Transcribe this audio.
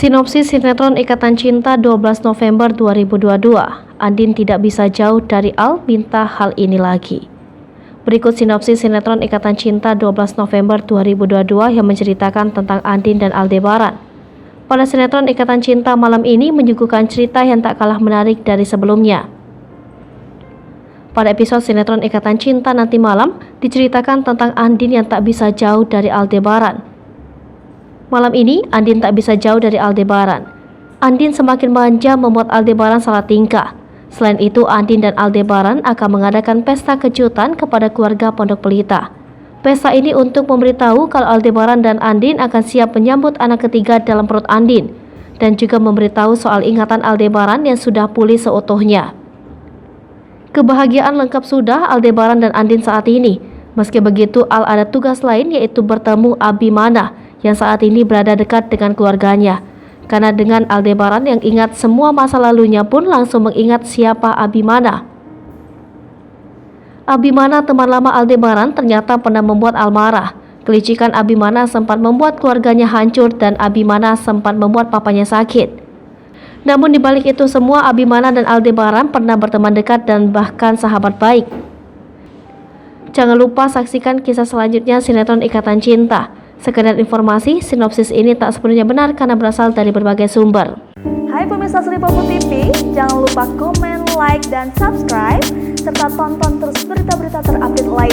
Sinopsis sinetron Ikatan Cinta 12 November 2022. Andin tidak bisa jauh dari Al, minta hal ini lagi. Berikut sinopsis sinetron Ikatan Cinta 12 November 2022 yang menceritakan tentang Andin dan Aldebaran. Pada sinetron Ikatan Cinta malam ini menyuguhkan cerita yang tak kalah menarik dari sebelumnya. Pada episode sinetron Ikatan Cinta nanti malam diceritakan tentang Andin yang tak bisa jauh dari Aldebaran. Malam ini, Andin tak bisa jauh dari Aldebaran. Andin semakin manja membuat Aldebaran salah tingkah. Selain itu, Andin dan Aldebaran akan mengadakan pesta kejutan kepada keluarga Pondok Pelita. Pesta ini untuk memberitahu kalau Aldebaran dan Andin akan siap menyambut anak ketiga dalam perut Andin, dan juga memberitahu soal ingatan Aldebaran yang sudah pulih seutuhnya. Kebahagiaan lengkap sudah Aldebaran dan Andin saat ini. Meski begitu, Al ada tugas lain, yaitu bertemu Abimana yang saat ini berada dekat dengan keluarganya. Karena dengan Aldebaran yang ingat semua masa lalunya pun langsung mengingat siapa Abimana. Abimana, teman lama Aldebaran, ternyata pernah membuat Al marah. Kelicikan Abimana sempat membuat keluarganya hancur dan Abimana sempat membuat papanya sakit. Namun dibalik itu semua, Abimana dan Aldebaran pernah berteman dekat dan bahkan sahabat baik. Jangan lupa saksikan kisah selanjutnya sinetron Ikatan Cinta. Sekedar informasi, sinopsis ini tak sepenuhnya benar karena berasal dari berbagai sumber. Hai pemirsa Sri Popo TV, jangan lupa komen, like, dan subscribe, serta tonton terus berita-berita terupdate lainnya.